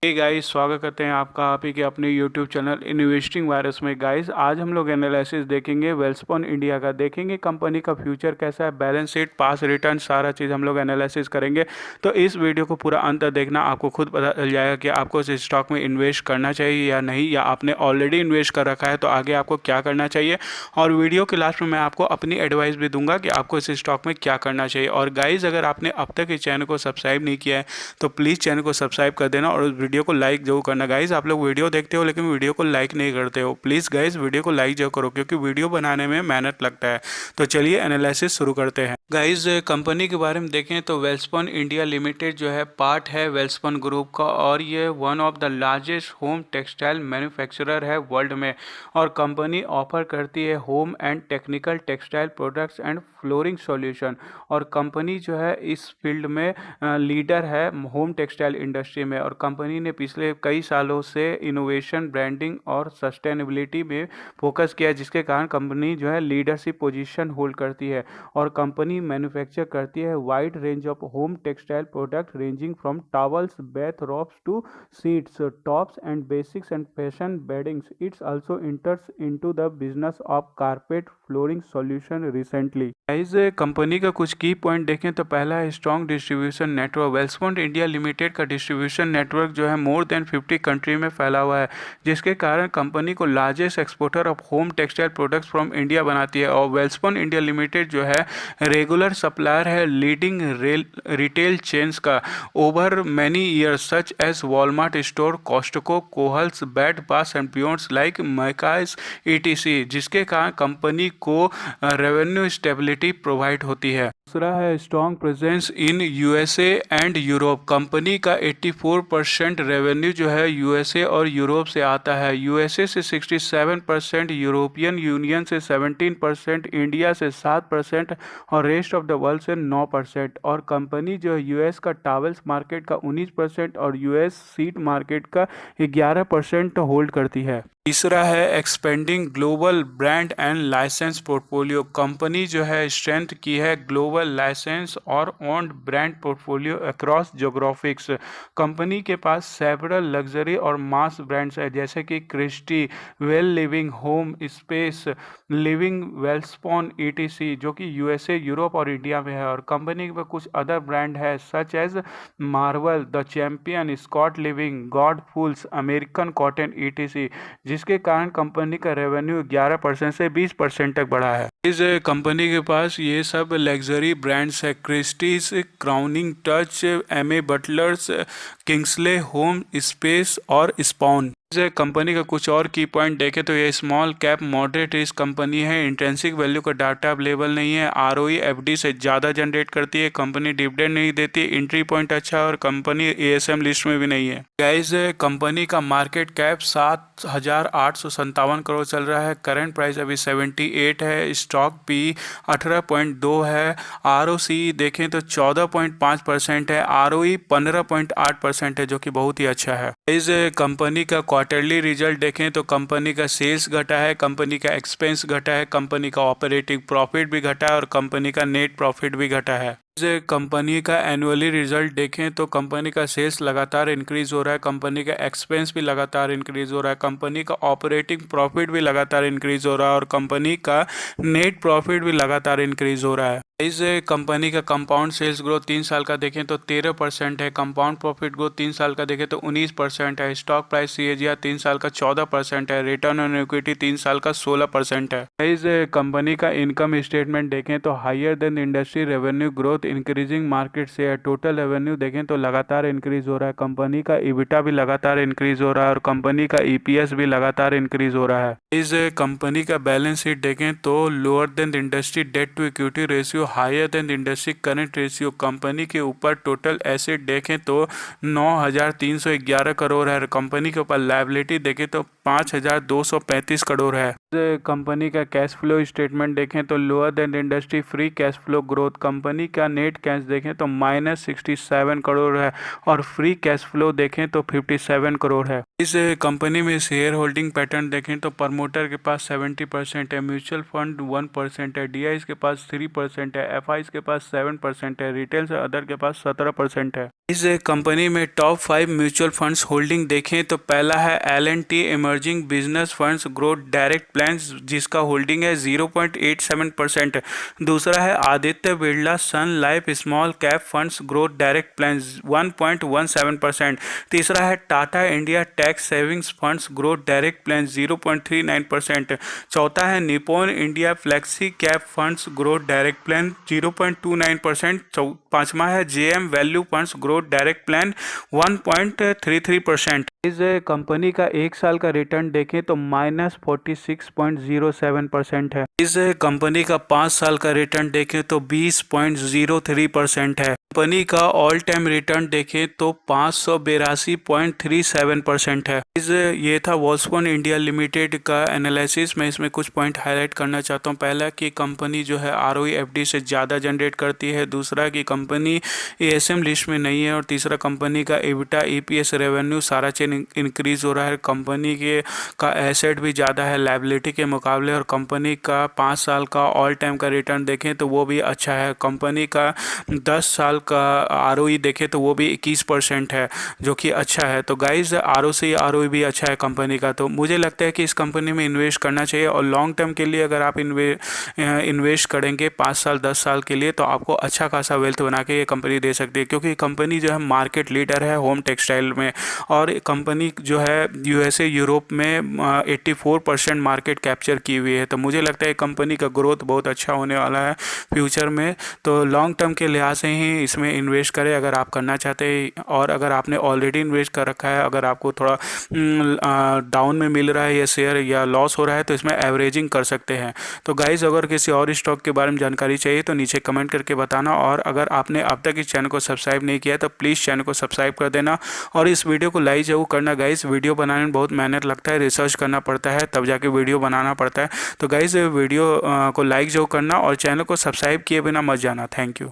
Guys, स्वागत करते हैं आपका आप ही के अपने यूट्यूब चैनल इन्वेस्टिंग वायरस में। गाइस, आज हम लोग एनालिसिस देखेंगे वेल्सपन इंडिया का, देखेंगे कंपनी का फ्यूचर कैसा है, बैलेंस शीट, पास रिटर्न, सारा चीज़ हम लोग एनालिसिस करेंगे। तो इस वीडियो को पूरा अंत देखना, आपको खुद पता चल जाएगा कि आपको इस स्टॉक में इन्वेस्ट करना चाहिए या नहीं, या आपने ऑलरेडी इन्वेस्ट कर रखा है तो आगे आपको क्या करना चाहिए। और वीडियो के लास्ट में मैं आपको अपनी एडवाइस भी दूंगा कि आपको इस स्टॉक में क्या करना चाहिए। और गाइज, अगर आपने अब तक इस चैनल को सब्सक्राइब नहीं किया है तो प्लीज़ चैनल को सब्सक्राइब कर देना और वीडियो को लाइक जरूर करना। गाइज, आप लोग वीडियो देखते हो लेकिन वीडियो को लाइक नहीं करते हो। प्लीज़ गाइज, वीडियो को लाइक जरूर करो क्योंकि वीडियो बनाने में मेहनत लगता है। तो चलिए एनालिसिस शुरू करते हैं। गाइज, कंपनी के बारे में देखें तो वेल्सपन इंडिया लिमिटेड जो है पार्ट है वेल्सपन ग्रुप का, और ये one of the largest home textile manufacturer है वर्ल्ड में। और कंपनी ऑफर करती है home and technical textile products and flooring solution. और कंपनी जो है इस फील्ड में लीडर है होम टेक्सटाइल इंडस्ट्री में। और कंपनी ने पिछले कई सालों से इनोवेशन, ब्रांडिंग और सस्टेनेबिलिटी में फोकस किया है, जिसके कारण कंपनी जो है लीडरशिप पोजीशन होल्ड करती है। और कंपनी मैन्युफैक्चर करती है wide range of home textile product ranging from towels, Beth ropes two seats, tops and basics and fashion weddings. It's also इंटर्स into the business of carpet flooring solution recently. इस company का कुछ की point देखें तो पहला है strong distribution network. Welspun India limited का distribution network जो है मोर देन 50 कंट्री में फैला हुआ है, जिसके कारण कंपनी को largest exporter of home textile products from India बनाती है। और वेल्सपन इंडिया लिमिटेड जो है रेगुलर सप्लायर है लीडिंग रिटेल चेन्स का over many years such as Walmart store, Costco, Kohl's, bed bath and beyonds like Macy's etc, जिसके कारण company को रेवेन्यू स्टेबिलिटी प्रोवाइड होती है। दूसरा है strong presence in USA and Europe. Company का 84% रेवेन्यू जो है यूएसए और यूरोप से आता है। यूएसए से 67%, यूरोपियन यूनियन से 17%, इंडिया से 7% और रेस्ट ऑफ द वर्ल्ड से 9%। और कंपनी जो है यूएस का टॉवल्स मार्केट का 19% और यूएस सीट मार्केट का 11% होल्ड करती है। तीसरा है expanding global brand and license portfolio. Company जो है स्ट्रेंथ की है ग्लोबल लाइसेंस और owned brand portfolio across geographics. Company के पास सेवरल लग्जरी और मास ब्रांड्स है जैसे कि Christy, well living, home space, living, Welspun etc, जो कि यूएसए, यूरोप और इंडिया में है। और कंपनी के पास कुछ अदर ब्रांड है such as Marvel, the champion, Scott Living, God Fools, American cotton etc, जिसके कारण कंपनी का रेवेन्यू 11% से 20% तक बढ़ा है। इस कंपनी के पास ये सब लग्जरी ब्रांड्स है Christie's, crowning touch, MA butlers, Kingsley home space और स्पॉन। कंपनी का कुछ और की पॉइंट देखें तो ये small cap moderate risk company है। इंट्रेंसिक वैल्यू का डाटा अवेलेबल नहीं है। आरओई एफडी से ज़्यादा जनरेट करती है। कंपनी डिविडेंड नहीं देती। एंट्री पॉइंट अच्छा है और कंपनी एएसएम लिस्ट में भी नहीं है। गाइस, कंपनी का मार्केट कैप 7,857 करोड़ चल रहा है। करंट प्राइस अभी 78 है। स्टॉक पी 18.2 है। आरओसी देखें तो 14.5% है। आरओई 15.8% है, जो कि बहुत ही अच्छा है। इस कंपनी का क्वार्टरली रिजल्ट देखें तो कंपनी का सेल्स घटा है, कंपनी का एक्सपेंस घटा है, कंपनी का ऑपरेटिंग प्रॉफिट भी घटा है और कंपनी का नेट प्रॉफिट भी घटा है। इस कंपनी का एनुअली रिजल्ट देखें तो कंपनी का सेल्स लगातार इंक्रीज हो रहा है, कंपनी का एक्सपेंस भी लगातार इंक्रीज हो रहा है, कंपनी का ऑपरेटिंग प्रॉफिट भी लगातार इंक्रीज हो रहा है और कंपनी का नेट प्रॉफिट भी लगातार इंक्रीज हो रहा है। इस कंपनी का कंपाउंड सेल्स ग्रोथ 3 साल का देखें तो 13% है। कंपाउंड प्रॉफिट ग्रोथ 3 साल का देखें तो 19% है। स्टॉक प्राइस सीएजीआर 3 साल का 14% है। रिटर्न ऑन इक्विटी 3 साल का 16% है। इस कंपनी का इनकम स्टेटमेंट देखें तो higher than industry revenue growth, increasing market share. Total revenue देखें तो लगातार इंक्रीज हो रहा है। कंपनी का ईबिटा भी लगातार इंक्रीज हो रहा है और कंपनी का ईपीएस भी लगातार इंक्रीज हो रहा है। इस कंपनी का बैलेंस शीट देखें तो lower than industry debt to equity ratio, higher than industry current ratio. Company के ऊपर टोटल एसेट देखें तो 9,311 करोड़ है। कंपनी के ऊपर लायबिलिटी देखें तो 5,235 करोड़ है। कंपनी का कैश फ्लो स्टेटमेंट देखें तो lower than industry free cash flow growth. Company का नेट कैश देखें तो -67 करोड़ है और फ्री कैश फ्लो देखें तो 57 करोड़ है। इस कंपनी में शेयर होल्डिंग पैटर्न देखें तो प्रमोटर के पास 70% है, म्यूचुअल फंड 1% है, डीआईज के पास 3% है, एफआईज के पास 7% है, रिटेल से अदर के पास 17% है। इस कंपनी में टॉप 5 म्यूचुअल फंड्स होल्डिंग देखें तो पहला है L&T emerging business funds growth direct plans जिसका होल्डिंग है 0.87%। दूसरा है Aditya Birla sun life small cap funds growth direct plans 1.17%। तीसरा है Tata India tax savings funds growth direct plan 0.39%। चौथा है Nippon India flexi cap funds growth direct plan 0.29%। पांचवा है JM value funds growth direct plan 1.33%। इस कंपनी का एक साल का रिटर्न देखें तो -46.07% है। इस कंपनी का 5 साल का रिटर्न देखें तो 20.03% है। कंपनी का ऑल टाइम रिटर्न देखें तो 582.37% है। ये था वेल्सपन इंडिया लिमिटेड का एनालिसिस। मैं इसमें कुछ पॉइंट हाईलाइट करना चाहता हूँ। पहला कि कंपनी जो है ROE FD से ज़्यादा जनरेट करती है। दूसरा कि कंपनी ASM लिस्ट में नहीं है। और तीसरा कंपनी का EBITDA EPS रेवेन्यू सारा चीज इंक्रीज हो रहा है। कंपनी के का एसेट भी ज़्यादा है लायबिलिटी के मुकाबले। और कंपनी का 5 साल का ऑल टाइम का रिटर्न देखें तो वो भी अच्छा है। कंपनी का 10 साल का ROE देखें तो वो भी 21% है जो कि अच्छा है। तो गाइज ROE भी अच्छा है कंपनी का। तो मुझे लगता है कि इस कंपनी में इन्वेस्ट करना चाहिए। और लॉन्ग टर्म के लिए अगर आप इन्वेस्ट करेंगे 5 साल 10 साल के लिए तो आपको अच्छा खासा वेल्थ बना के ये कंपनी दे सकती है। क्योंकि कंपनी जो है मार्केट लीडर है होम टेक्सटाइल में। और कंपनी जो है USA यूरोप में 84% मार्केट कैप्चर की हुई है। तो मुझे लगता है कंपनी का ग्रोथ बहुत अच्छा होने वाला है फ्यूचर में। तो लॉन्ग टर्म के लिहाज से ही इसमें इन्वेस्ट करें अगर आप करना चाहते हैं। और अगर आपने ऑलरेडी इन्वेस्ट कर रखा है, अगर आपको थोड़ा डाउन में मिल रहा है ये शेयर या लॉस हो रहा है तो इसमें एवरेजिंग कर सकते हैं। तो गाइज अगर किसी और स्टॉक के बारे में जानकारी चाहिए तो नीचे कमेंट करके बताना। और अगर आपने अब तक इस चैनल को सब्सक्राइब नहीं किया तो प्लीज़ चैनल को सब्सक्राइब कर देना। और इस वीडियो को लाइक जरूर करना गाइज। वीडियो बनाने में बहुत मेहनत लगता है, रिसर्च करना पड़ता है, तब जाके वीडियो बनाना पड़ता है। तो गाइज वीडियो को लाइक जरूर करना और चैनल को सब्सक्राइब किए बिना मत जाना। Thank you.